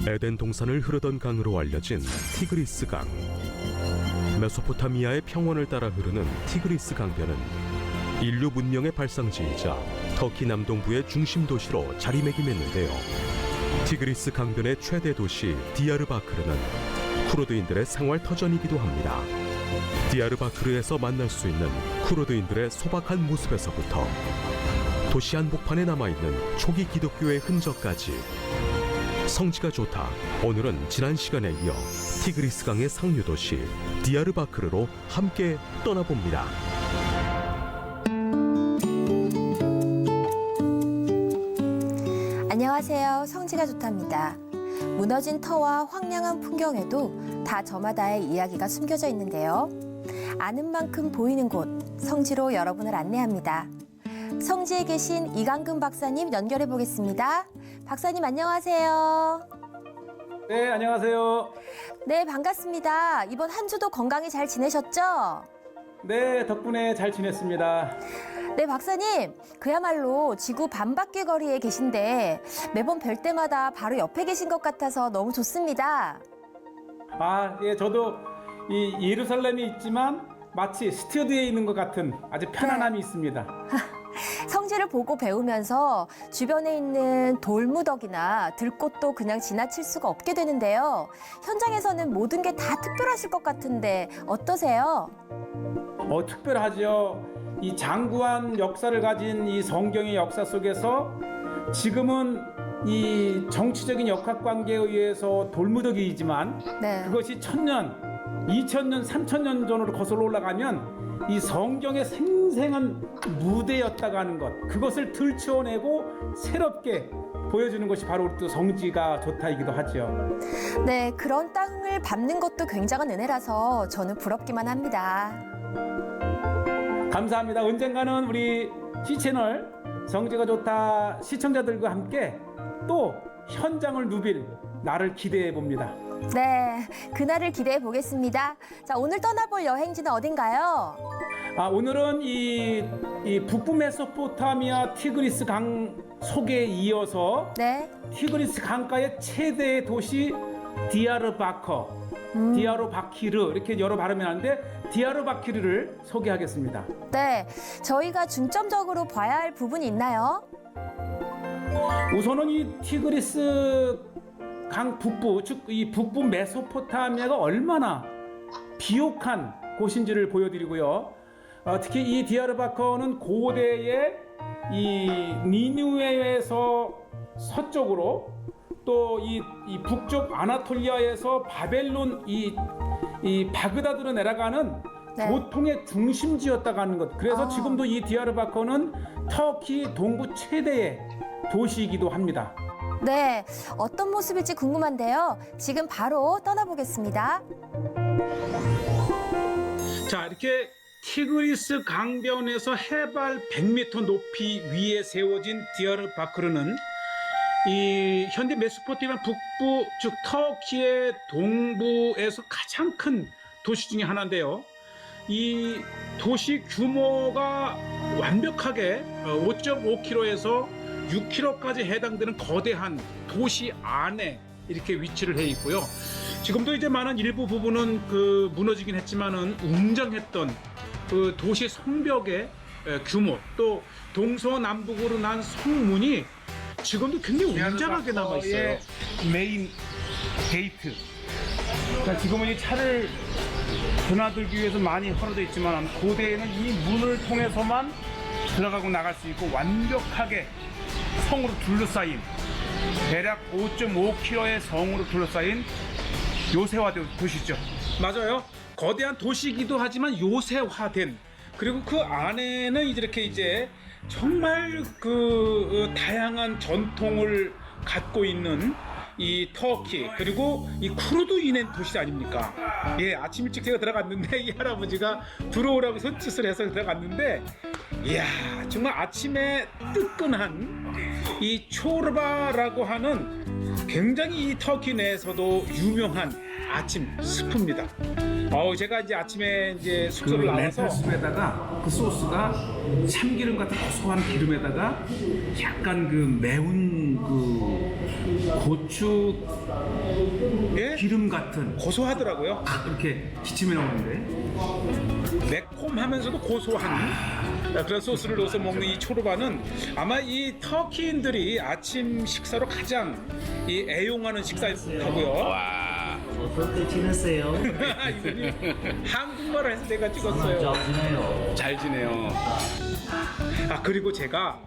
에덴 동산을 흐르던 강으로 알려진 티그리스 강. 메소포타미아의 평원을 따라 흐르는 티그리스 강변은 인류 문명의 발상지이자 터키 남동부의 중심 도시로 자리매김했는데요. 티그리스 강변의 최대 도시 디야르바크르는 쿠르드인들의 생활 터전이기도 합니다. 디야르바크르에서 만날 수 있는 쿠르드인들의 소박한 모습에서부터 도시 한복판에 남아있는 초기 기독교의 흔적까지, 성지가 좋다. 오늘은 지난 시간에 이어 티그리스 강의 상류 도시 디야르바크르로 함께 떠나봅니다. 안녕하세요. 성지가 좋답니다. 무너진 터와 황량한 풍경에도 다 저마다의 이야기가 숨겨져 있는데요. 아는 만큼 보이는 곳, 성지로 여러분을 안내합니다. 성지에 계신 이강근 박사님 연결해 보겠습니다. 박사님 안녕하세요. 네, 안녕하세요. 네, 반갑습니다. 이번 한 주도 건강히 잘 지내셨죠? 네, 덕분에 잘 지냈습니다. 네, 박사님. 그야말로 지구 반바퀴 거리에 계신데 매번 뵐 때마다 바로 옆에 계신 것 같아서 너무 좋습니다. 예, 저도 이 예루살렘에 있지만 마치 스튜디오에 있는 것 같은 아주 편안함이 있습니다. 성지를 보고 배우면서 주변에 있는 돌무더기나 들꽃도 그냥 지나칠 수가 없게 되는데요. 현장에서는 모든 게 다 특별하실 것 같은데 어떠세요? 특별하죠. 이 장구한 역사를 가진 이 성경의 역사 속에서 지금은 이 정치적인 역학관계에 의해서 돌무더기이지만 네. 그것이 1000년, 2000년, 3000년 전으로 거슬러 올라가면 이 성경의 생생한 무대였다가 하는 것, 그것을 들추어내고 새롭게 보여주는 것이 바로 우리 또 성지가 좋다이기도 하죠. 네, 그런 땅을 밟는 것도 굉장한 은혜라서 저는 부럽기만 합니다. 감사합니다. 언젠가는 우리 C채널 성지가 좋다 시청자들과 함께 또 현장을 누빌 날을 기대해 봅니다. 네, 그날을 기대해 보겠습니다. 자, 오늘 떠나볼 여행지는 어딘가요? 오늘은 이 북부 메소포타미아 티그리스 강 속에 이어서 네. 티그리스 강가의 최대 도시 디야르바키르 이렇게 여러 발음이 나는데 디야르바키르를 소개하겠습니다. 네, 저희가 중점적으로 봐야 할 부분이 있나요? 우선은 이 티그리스 강 북부, 즉 이 북부 메소포타미아가 얼마나 비옥한 곳인지를 보여드리고요. 특히 이 디야르바커는 고대의 이 니누에에서 서쪽으로 또 이 북쪽 아나톨리아에서 바벨론 이 바그다드로 내려가는 네. 교통의 중심지였다고 하는 것. 그래서 지금도 이 디야르바커는 터키 동부 최대의 도시이기도 합니다. 네, 어떤 모습일지 궁금한데요. 지금 바로 떠나보겠습니다. 자, 이렇게 티그리스 강변에서 해발 100m 높이 위에 세워진 디야르바크르는 이 현대 메소포타미아 북부, 즉 터키의 동부에서 가장 큰 도시 중에 하나인데요. 이 도시 규모가 완벽하게 5.5km에서 6km까지 해당되는 거대한 도시 안에 이렇게 위치를 해 있고요. 지금도 이제 많은 일부 부분은 무너지긴 했지만은 웅장했던 그 도시 성벽의 규모, 또 동서남북으로 난 성문이 지금도 굉장히 웅장하게 남아 있어요. 메인 게이트. 그러니까 지금은 이 차를 드나들기 위해서 많이 허러져 있지만 고대에는 이 문을 통해서만 들어가고 나갈 수 있고 완벽하게 성으로 둘러싸인 대략 5.5km의 성으로 둘러싸인 요새화된 도시죠. 맞아요. 거대한 도시이기도 하지만 요새화된, 그리고 그 안에는 이렇게 정말 다양한 전통을 갖고 있는 이 터키, 그리고 이 쿠르드인의 도시 아닙니까? 예, 아침 일찍 제가 들어갔는데 이 할아버지가 들어오라고 손짓을 해서 들어갔는데, 이야, 정말 아침에 뜨끈한 이 초르바라고 하는 굉장히 이 터키 내에서도 유명한 아침 스프입니다. 제가 이제 아침에 숙소를 나와서 렌탈숲에다가 그 소스가 참기름 같은 고소한 기름에다가 약간 매운 고추 예? 기름 같은 고소하더라고요. 이렇게 기침이 나오는데 매콤하면서도 고소한 그런 소스를 넣어서 먹는 이 초르바는 아마 이 터키인들이 아침 식사로 가장 이 애용하는 식사이고요. 와, 어떻게 지냈어요? 이분이 한국말을 해서 내가 찍었어요. 잘 지내요. 잘 지내요. 아 그리고 제가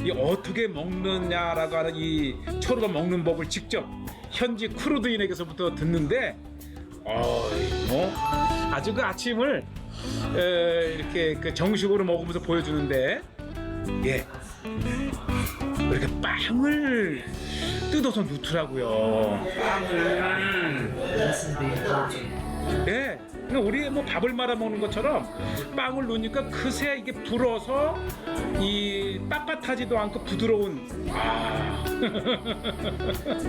이 어떻게 먹느냐라고 하는 이 초르바 먹는 법을 직접 현지 쿠르드인에게서부터 듣는데 뭐 아주 그 아침을 이렇게 그 정식으로 먹으면서 보여주는데 예 이렇게 빵을 뜯어서 넣더라고요. This is the culture. 예, 그러니까 우리 뭐 밥을 말아 먹는 것처럼 빵을 넣으니까 그새 이게 불어서 이 빳빳하지도 않고 부드러운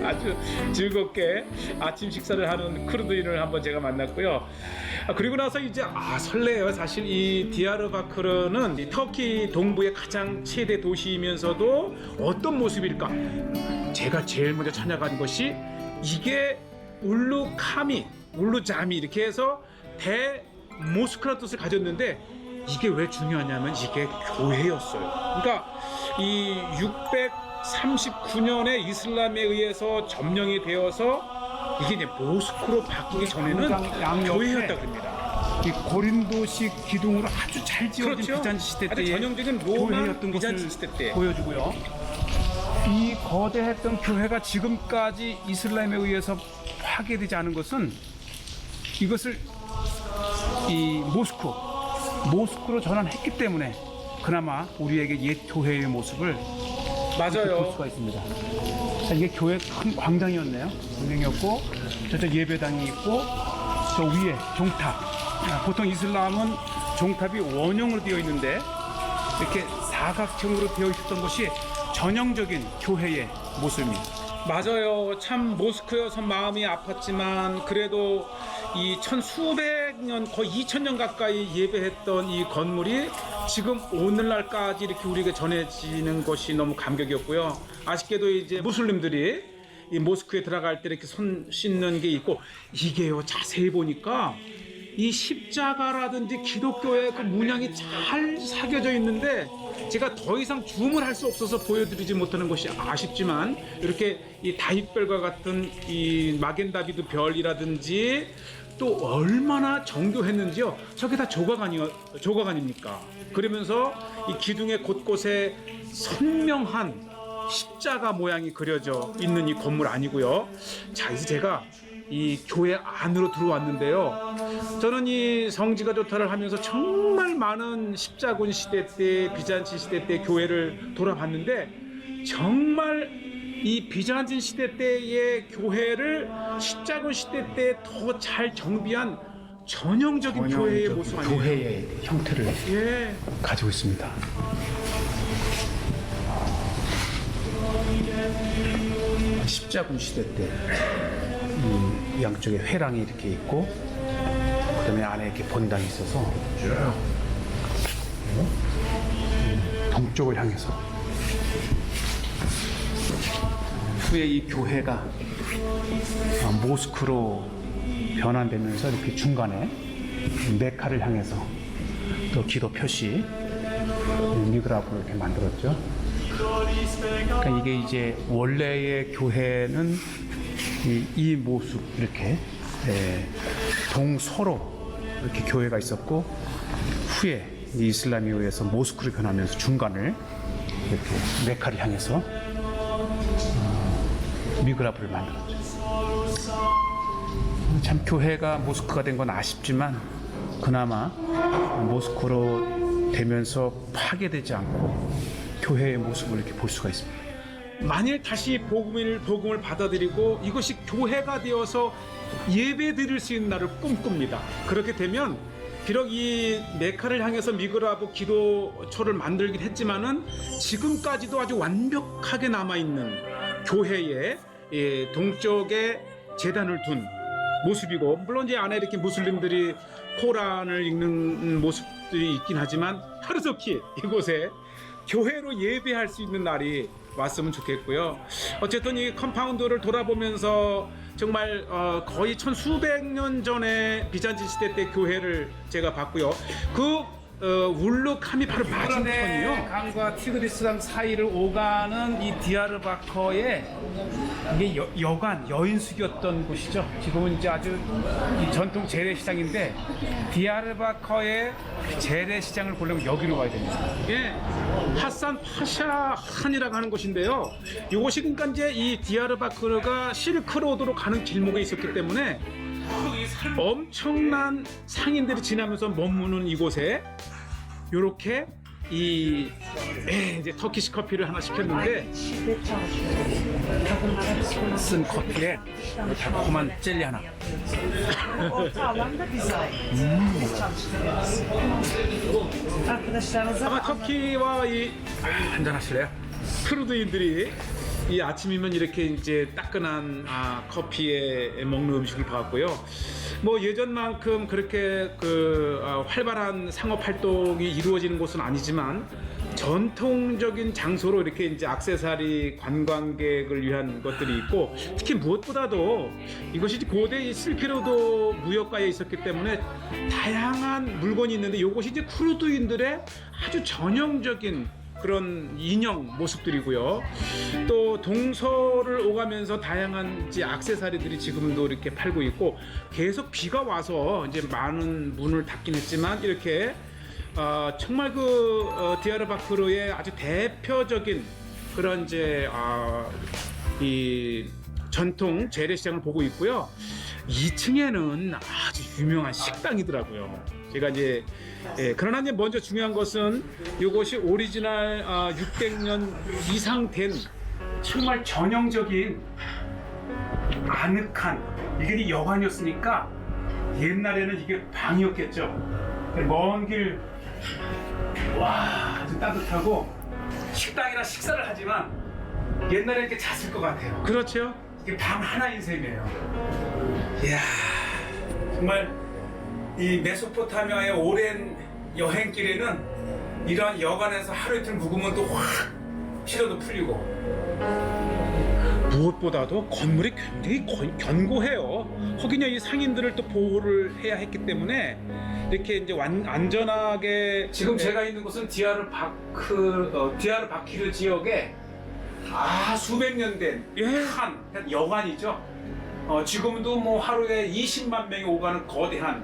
아주 즐겁게 아침 식사를 하는 쿠르드인을 한번 제가 만났고요. 그리고 나서 이제 설레요. 사실 이 디야르바크르는 이 터키 동부의 가장 최대 도시이면서도 어떤 모습일까? 제가 제일 먼저 찾아간 것이 이게 울루자미 이렇게 해서 대모스크라는 뜻을 가졌는데 이게 왜 중요하냐면 이게 교회였어요. 그러니까 이 639년에 이슬람에 의해서 점령이 되어서 이게 이제 모스크로 바뀌기 전에는 교회였다 그럽니다. 이 고린도식 기둥으로 아주 잘 지어진 그렇죠. 비잔티 시대 아주 때의 전형적인 로마 교회였던 비잔티 것을 시대 때. 보여주고요. 이 거대했던 교회가 지금까지 이슬람에 의해서 파괴되지 않은 것은 이것을 이 모스크로 전환했기 때문에 그나마 우리에게 옛 교회의 모습을 볼 맞아요. 수가 있습니다. 자, 이게 교회 큰 광장이었네요. 광장이었고 저쪽 예배당이 있고 저 위에 종탑. 보통 이슬람은 종탑이 원형으로 되어 있는데 이렇게 사각형으로 되어 있었던 것이 전형적인 교회의 모습입니다. 맞아요. 참 모스크여서 마음이 아팠지만 그래도 이 천수백 년 거의 2000년 가까이 예배했던 이 건물이 지금 오늘날까지 이렇게 우리에게 전해지는 것이 너무 감격이었고요. 아쉽게도 이제 무슬림들이 이 모스크에 들어갈 때 이렇게 손 씻는 게 있고 이게요 자세히 보니까 이 십자가라든지 기독교의 그 문양이 잘 새겨져 있는데 제가 더 이상 줌을 할 수 없어서 보여드리지 못하는 것이 아쉽지만 이렇게 이 다윗별과 같은 이 마겐다비드 별이라든지 또 얼마나 정교했는지요. 저게 다 조각 아닙니까? 그러면서 이 기둥의 곳곳에 선명한 십자가 모양이 그려져 있는 이 건물 아니고요. 자, 이제 제가 이 교회 안으로 들어왔는데요. 저는 이 성지가 좋다를 하면서 정말 많은 십자군 시대 때, 비잔틴 시대 때 교회를 돌아봤는데 정말 이 비잔틴 시대 때의 교회를 십자군 시대 때 더 잘 정비한 전형적인 교회의 모습 아니에요? 교회의 형태를 예. 가지고 있습니다. 십자군 시대 때 이 양쪽에 회랑이 이렇게 있고 그다음에 안에 이렇게 본당이 있어서 동쪽을 향해서 후에 이 교회가 모스크로 변환되면서 이렇게 중간에 메카를 향해서 또 기도 표시 미그라브를 이렇게 만들었죠. 그러니까 이게 이제 원래의 교회는 이 모습 이렇게 동서로 이렇게 교회가 있었고 후에 이슬람에 의해서 모스크로 변하면서 중간을 이렇게 메카를 향해서 미그라브를 만들었죠. 참 교회가 모스크가 된 건 아쉽지만 그나마 모스크로 되면서 파괴되지 않고 교회의 모습을 이렇게 볼 수가 있습니다. 만일 다시 복음을 받아들이고 이것이 교회가 되어서 예배 드릴 수 있는 날을 꿈꿉니다. 그렇게 되면 비록 이 메카를 향해서 미그라브 기도처를 만들긴 했지만은 지금까지도 아주 완벽하게 남아있는 교회의 동쪽에 제단을 둔 모습이고, 물론 이제 안에 이렇게 무슬림들이 코란을 읽는 모습들이 있긴 하지만 하루속히 이곳에 교회로 예배할 수 있는 날이 왔으면 좋겠고요. 어쨌든 이 컴파운드를 돌아보면서 정말 거의 천수백 년 전에 비잔틴 시대 때 교회를 제가 봤고요. 그 울룩함이 바로 맞은편이요. 강과 티그리스강 사이를 오가는 이 디아르바커의 이게 여관 여인숙이었던 곳이죠. 지금은 이제 아주 이 전통 재래시장인데 디아르바커의 재래시장을 보려면 여기로 와야 됩니다. 예, 하산 파샤 한이라고 하는 곳인데요. 이곳이 그러니까 이제 이 디아르바커가 실크로드로 가는 길목에 있었기 때문에 엄청난 상인들이 지나면서 머무는 이곳에 요렇게 이제 터키시 커피를 하나 시켰는데 쓴 커피에 달콤한 젤리 하나. 아마 터키와 이 한잔 하실래요? 크루드인들이 이 아침이면 이렇게 이제 따끈한 커피에 먹는 음식을 봐왔고요. 뭐 예전만큼 그렇게 활발한 상업 활동이 이루어지는 곳은 아니지만 전통적인 장소로 이렇게 이제 액세서리 관광객을 위한 것들이 있고, 특히 무엇보다도 이것이 고대 이 실크로드 무역가에 있었기 때문에 다양한 물건이 있는데 이것이 이제 쿠르드인들의 아주 전형적인 그런 인형 모습들이고요. 또 동서를 오가면서 다양한 이제 액세서리들이 지금도 이렇게 팔고 있고, 계속 비가 와서 이제 많은 문을 닫긴 했지만 이렇게 정말 디아르바크르의 아주 대표적인 그런 이제 이 전통 재래시장을 보고 있고요. 2층에는 아주 유명한 식당이더라고요. 제가 이제 그러나 이제 먼저 중요한 것은 이것이 오리지널 600년 이상 된 정말 전형적인 아늑한, 이게 여관이었으니까 옛날에는 이게 방이었겠죠. 먼 길 와 아주 따뜻하고 식당이나 식사를 하지만 옛날에 이렇게 잤을 것 같아요. 그렇죠. 이게 방 하나인 셈이에요. 이야, 정말 이 메소포타미아의 오랜 여행길에는 이러한 여관에서 하루 이틀 묵으면 또 확 피로도 풀리고, 무엇보다도 건물이 굉장히 견고해요. 거기냐 이 상인들을 또 보호를 해야 했기 때문에 이렇게 이제 안전하게. 지금 제가 있는 곳은 디아르바키르 지역에 수백 년 된 한 여관이죠. 지금도 뭐 하루에 20만 명이 오가는 거대한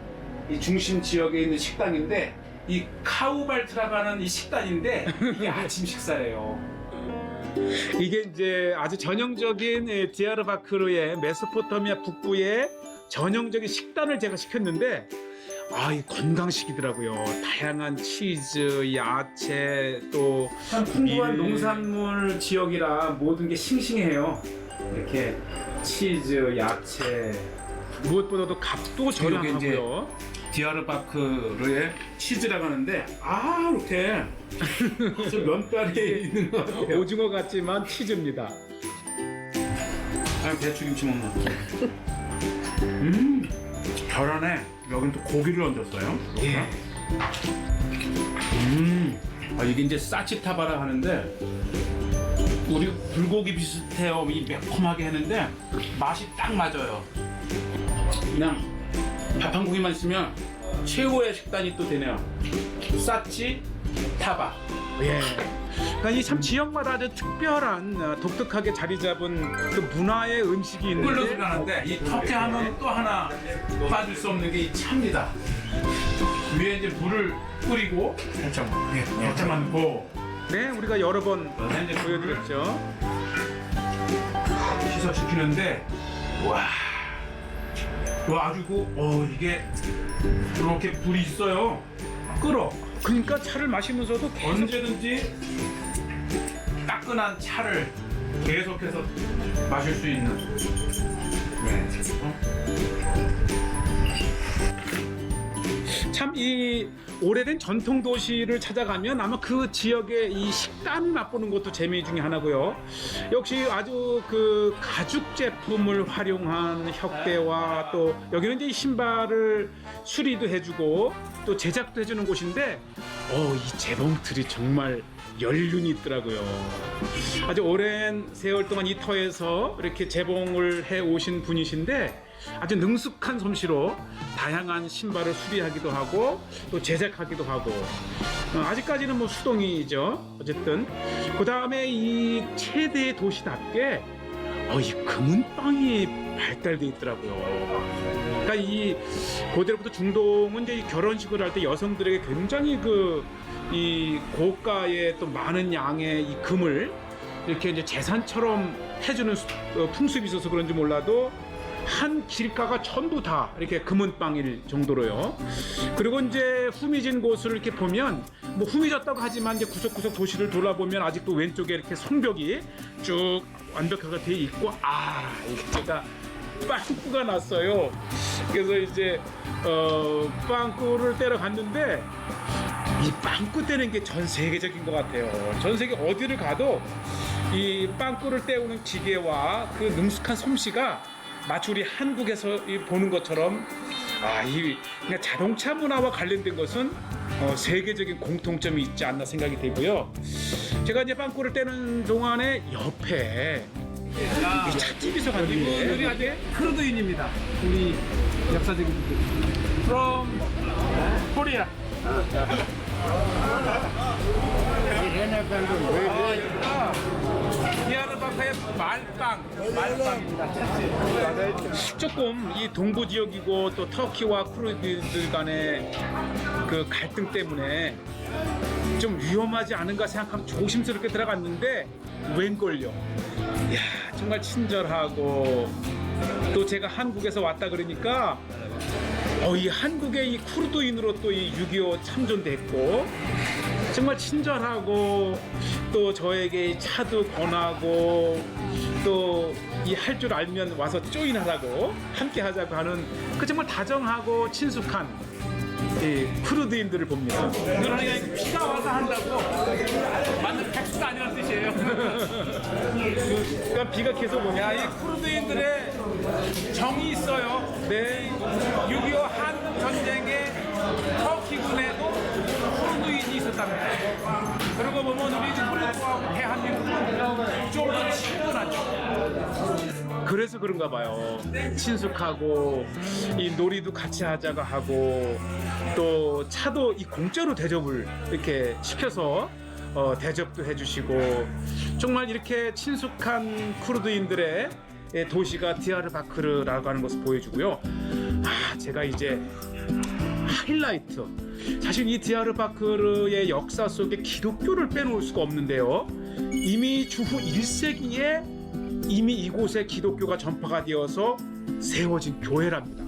이 중심 지역에 있는 식당인데, 이 카우발트라고 하는 이 식단인데 이게 아침 식사래요. 이게 이제 아주 전형적인 디아르바크르의 메소포타미아 북부의 전형적인 식단을 제가 시켰는데, 이 건강식이더라고요. 다양한 치즈, 야채, 또 풍부한 농산물 지역이라 모든 게 싱싱해요. 이렇게 치즈, 야채, 무엇보다도 값도 저렴하고요. 디아르바크르의 치즈라고 하는데 이렇게 면발이 있는 것 같아요. 오징어 같지만 치즈입니다. 배추김치 먹는 별 안에 여긴 또 고기를 얹었어요. 예. 이게 이제 사치타바라 하는데 우리 불고기 비슷해요. 이 매콤하게 했는데 맛이 딱 맞아요. 그냥 밥 한 고기만 있으면 최고의 식단이 또 되네요. 사치 타바. 예. 그러니까 이 참 지역마다 아주 특별한 독특하게 자리 잡은 그 문화의 음식이 있는데, 끓는 소리 나는데 이 터키 하면 또 하나 빠질 수 없는 게 이 차입니다. 위에 이제 물을 끓이고 살짝만 넣고, 우리가 여러 번 보여드렸죠. 희석시키는데 아주 이게 이렇게 불이 있어요. 끓어. 그러니까 차를 마시면서도 언제든지 따끈한 차를 계속해서 마실 수 있는. 참 이 오래된 전통 도시를 찾아가면 아마 그 지역의 이 식단을 맛보는 것도 재미 중에 하나고요. 역시 아주 그 가죽 제품을 활용한 혁대와, 또 여기는 이제 신발을 수리도 해주고 또 제작도 해주는 곳인데, 이 재봉틀이 정말 연륜이 있더라고요. 아주 오랜 세월 동안 이 터에서 이렇게 재봉을 해 오신 분이신데 아주 능숙한 솜씨로 다양한 신발을 수리하기도 하고 또 제작하기도 하고 아직까지는 뭐 수동이죠. 어쨌든 그 다음에 이 최대의 도시답게 이 금은방이 발달돼 있더라고요. 그러니까 이 고대로부터 중동은 이제 이 결혼식을 할 때 여성들에게 굉장히 이 고가의 또 많은 양의 이 금을 이렇게 이제 재산처럼 해주는 풍습이 있어서 그런지 몰라도 한 길가가 전부 다 이렇게 금은방일 정도로요. 그리고 이제 후미진 곳을 이렇게 보면 뭐 후미졌다고 하지만 이제 구석구석 도시를 돌아보면 아직도 왼쪽에 이렇게 성벽이 쭉 완벽하게 돼 있고 이게 제가 빵꾸가 났어요. 그래서 이제 빵꾸를 때려 갔는데 이 빵꾸 떼는 게 전 세계적인 것 같아요. 전 세계 어디를 가도 이 빵꾸를 떼우는 기계와 그 능숙한 솜씨가 마치 우리 한국에서 보는 것처럼 이 그냥 자동차 문화와 관련된 것은 세계적인 공통점이 있지 않나 생각이 되고요. 제가 이제 빵꾸를 떼는 동안에 옆에 이 찻집이 있어가지고 우리 아재 크루드인입니다. 우리 역사적인 분들. From Korea. 디아르바크의 말빵입니다. 조금 이 동부 지역이고 또 터키와 쿠르드들 간의 그 갈등 때문에 좀 위험하지 않은가 생각하면 조심스럽게 들어갔는데 웬걸요. 이야, 정말 친절하고 또 제가 한국에서 왔다 그러니까 이 한국의 이 쿠르드인으로 또 이 6.25 참전됐고 정말 친절하고 또 저에게 차도 권하고 또 이 할 줄 알면 와서 조인하라고 함께 하자고 하는 그 정말 다정하고 친숙한 이 쿠르드인들을 봅니다. 그러니까 피가 와서 한다고 맞는 백수가 아니라는 뜻이에요. 그러니까 비가 계속 오냐. 이 쿠르드인들의 정이 있어요. 네. 6.25 한국 전쟁에 터키군에도 쿠르드인이 있었답니다. 그러고 보면 우리 쿠르드하고 대한민국은 좀 더 친근하죠. 그래서 그런가 봐요. 친숙하고 이 놀이도 같이 하자고 하고 또 차도 이 공짜로 대접을 이렇게 시켜서 대접도 해주시고 정말 이렇게 친숙한 쿠르드인들의 도시가 디야르바크르라고 하는 것을 보여주고요. 제가 이제 하이라이트 사실 이 디야르바크르의 역사 속에 기독교를 빼놓을 수가 없는데요. 이미 주후 1세기에 이미 이곳에 기독교가 전파가 되어서 세워진 교회랍니다.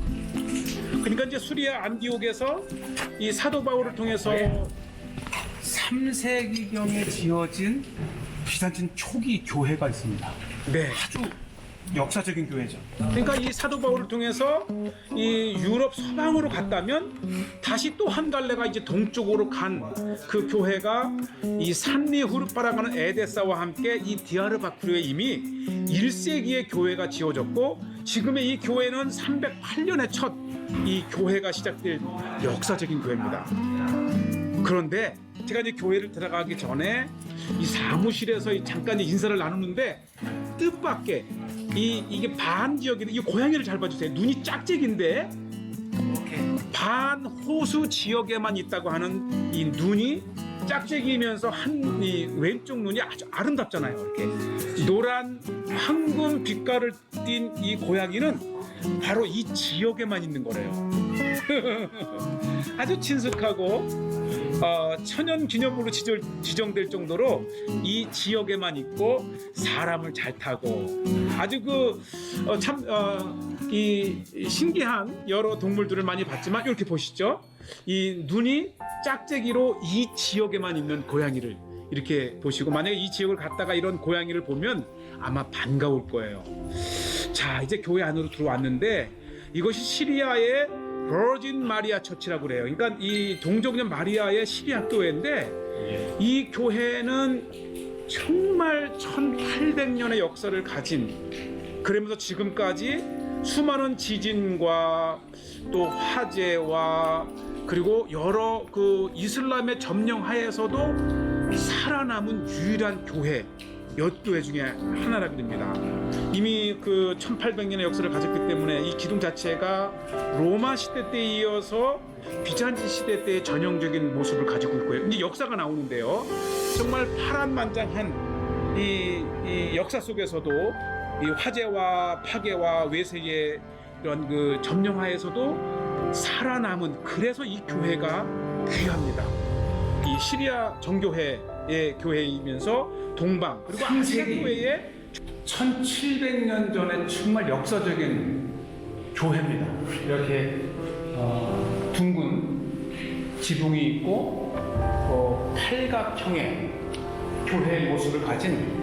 그러니까 이제 수리아 안디옥에서 이 사도 바울을 통해서 3세기경에 지어진 비산진 초기 교회가 있습니다. 네. 아주 역사적인 교회죠. 그러니까 이 사도 바울을 통해서 이 유럽 서방으로 갔다면 다시 또 한 갈래가 이제 동쪽으로 간 그 교회가 이 산리 후르파라고 하는 에데사와 함께 이 디야르바크르에 이미 1세기의 교회가 지어졌고 지금의 이 교회는 308년에 첫 이 교회가 시작될 역사적인 교회입니다. 그런데 제가 이제 교회를 들어가기 전에 이 사무실에서 잠깐 인사를 나누는데 뜻밖의 이게 반 지역이 이 고양이를 잘 봐주세요. 눈이 짝짝인데 반 호수 지역에만 있다고 하는 이 눈이 짝짝이면서 이 왼쪽 눈이 아주 아름답잖아요. 이렇게 노란 황금 빛깔을 띤 이 고양이는 바로 이 지역에만 있는 거래요. 아주 친숙하고 천연 기념물로 지정될 정도로 이 지역에만 있고 사람을 잘 타고 아주 이 신기한 여러 동물들을 많이 봤지만 이렇게 보시죠. 이 눈이 짝짝이로 이 지역에만 있는 고양이를 이렇게 보시고 만약에 이 지역을 갔다가 이런 고양이를 보면 아마 반가울 거예요. 자, 이제 교회 안으로 들어왔는데 이것이 시리아의 버진 마리아 처치라고 그래요. 그러니까 이 동정녀 마리아의 시리아 교회인데 이 교회는 정말 1800년의 역사를 가진 그러면서 지금까지 수많은 지진과 또 화재와 그리고 여러 그 이슬람의 점령 하에서도 살아남은 유일한 교회, 몇 교회 중에 하나라고 됩니다. 이미 그 1800년의 역사를 가졌기 때문에 이 기둥 자체가 로마 시대 때에 이어서 비잔틴 시대 때의 전형적인 모습을 가지고 있고요. 이제 역사가 나오는데요. 정말 파란만장한 이 역사 속에서도 이 화재와 파괴와 외세의 이런 그 점령하에서도 살아남은, 그래서 이 교회가 귀합니다. 이 시리아 정교회의 교회이면서 동방 그리고 아시아 교회의 1700년 전에 정말 역사적인 교회입니다. 이렇게 둥근 지붕이 있고 팔각형의 교회의 모습을 가진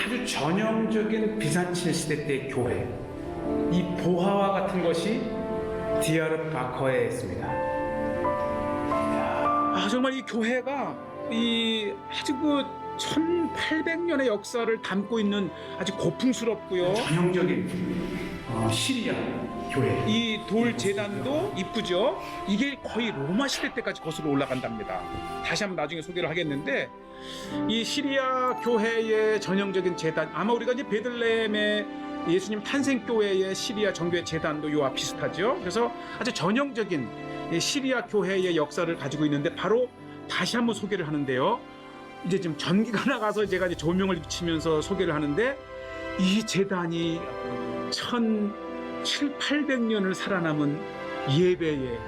아주 전형적인 비잔틴 시대 때의 교회. 이 보화와 같은 것이 디야르바커르에 있습니다. 정말 이 교회가 이 아주 그 1800년의 역사를 담고 있는 아주 고풍스럽고요. 전형적인 시리아 교회. 이 돌 제단도 이쁘죠. 이게 거의 로마 시대 때까지 거슬러 올라간답니다. 다시 한번 나중에 소개를 하겠는데, 이 시리아 교회의 전형적인 제단, 아마 우리가 이제 베들레헴의 예수님 탄생교회의 시리아 정교회 제단도 이와 비슷하죠. 그래서 아주 전형적인 시리아 교회의 역사를 가지고 있는데, 바로 다시 한번 소개를 하는데요. 이제 지금 전기가 나가서 제가 이제 조명을 비치면서 소개를 하는데, 이 제단이 1700~1800년을 살아남은 예배의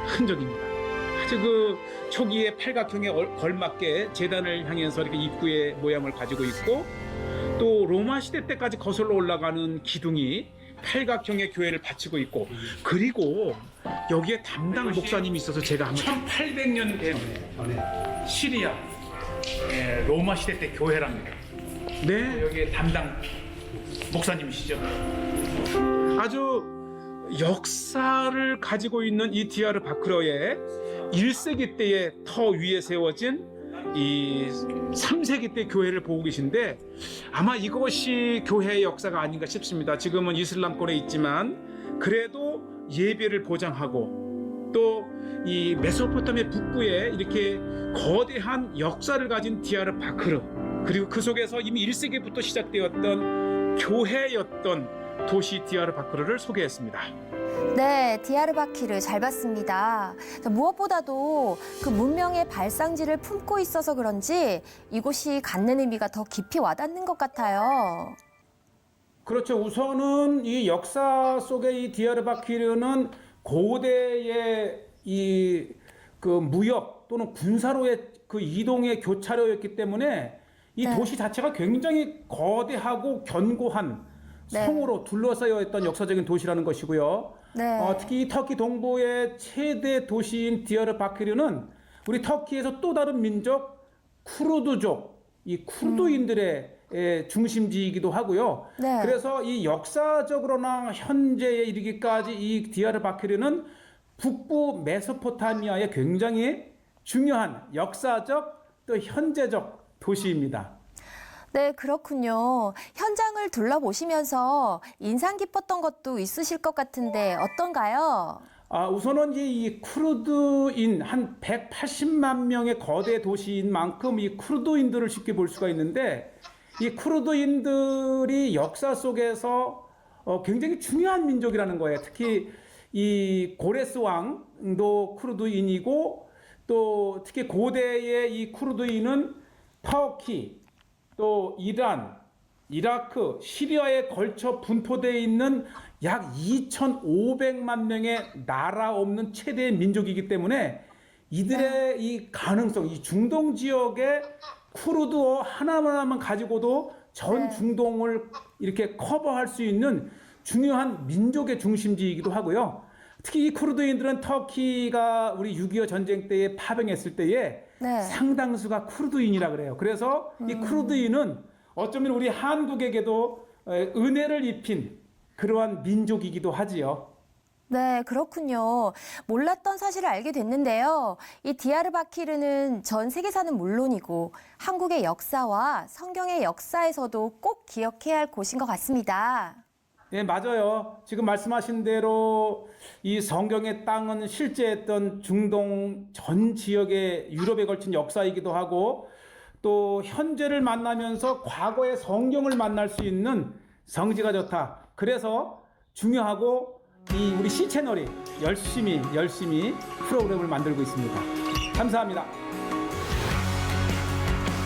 흔적입니다. 아주 그 초기의 팔각형에 걸맞게 제단을 향해서 이렇게 입구의 모양을 가지고 있고, 또 로마 시대 때까지 거슬러 올라가는 기둥이 팔각형의 교회를 바치고 있고, 그리고 여기에 담당 목사님이 있어서 제가 한번 1800년 된 시리아 로마 시대 때 교회랍니다. 네, 여기에 담당 목사님이시죠. 아주 역사를 가지고 있는 이 디야르바크르의 1세기 때의 터 위에 세워진 이 3세기 때 교회를 보고 계신데, 아마 이것이 교회의 역사가 아닌가 싶습니다. 지금은 이슬람권에 있지만 그래도 예배를 보장하고, 또 이 메소포타미아 북부에 이렇게 거대한 역사를 가진 디야르바크르, 그리고 그 속에서 이미 1세기부터 시작되었던 교회였던 도시 디야르바크르를 소개했습니다. 네, 디야르바키르 잘 봤습니다. 무엇보다도 그 문명의 발상지를 품고 있어서 그런지 이곳이 갖는 의미가 더 깊이 와닿는 것 같아요. 그렇죠. 우선은 이 역사 속의 이 디야르바키르는 고대의 이 그 무역 또는 군사로의 그 이동의 교차로였기 때문에 이 네. 도시 자체가 굉장히 거대하고 견고한 네. 성으로 둘러싸여 있던 역사적인 도시라는 것이고요. 네. 특히 이 터키 동부의 최대 도시인 디야르바키르는 우리 터키에서 또 다른 민족 쿠르드족, 이 쿠르드인들의 중심지이기도 하고요. 네. 그래서 이 역사적으로나 현재에 이르기까지 이 디야르바키르는 북부 메소포타미아의 굉장히 중요한 역사적 또 현재적 도시입니다. 네, 그렇군요. 현장을 둘러보시면서 인상 깊었던 것도 있으실 것 같은데 어떤가요? 우선은 이 쿠르드인 한 180만 명의 거대 도시인 만큼 이 쿠르드인들을 쉽게 볼 수가 있는데, 이 쿠르드인들이 역사 속에서 굉장히 중요한 민족이라는 거예요. 특히 이 고레스 왕도 쿠르드인이고, 또 특히 고대의 이 쿠르드인은 터키, 또 이란, 이라크, 시리아에 걸쳐 분포되어 있는 약 2,500만 명의 나라 없는 최대의 민족이기 때문에 이들의 이 가능성, 이 중동 지역의 쿠르드어 하나만 가지고도 전 중동을 이렇게 커버할 수 있는 중요한 민족의 중심지이기도 하고요. 특히 이 쿠르드인들은 터키가 우리 6.25 전쟁 때에 파병했을 때에 상당수가 쿠르드인이라 그래요. 그래서 이 쿠르드인은 어쩌면 우리 한국에게도 은혜를 입힌 그러한 민족이기도 하지요. 네, 그렇군요. 몰랐던 사실을 알게 됐는데요. 이 디야르바키르는 전 세계사는 물론이고 한국의 역사와 성경의 역사에서도 꼭 기억해야 할 곳인 것 같습니다. 네, 맞아요. 지금 말씀하신 대로 이 성경의 땅은 실제 했던 중동 전 지역의 유럽에 걸친 역사이기도 하고, 또 현재를 만나면서 과거의 성경을 만날 수 있는 성지가 좋다. 그래서 중요하고 이 우리 C 채널이 열심히 프로그램을 만들고 있습니다. 감사합니다.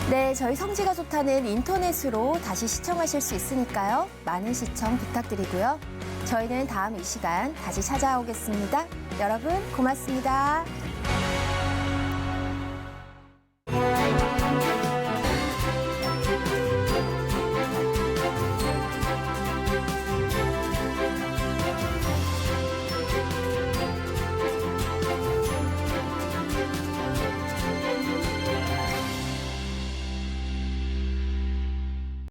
네, 저희 성지가 좋다는 인터넷으로 다시 시청하실 수 있으니까요. 많은 시청 부탁드리고요. 저희는 다음 이 시간 다시 찾아오겠습니다. 여러분 고맙습니다.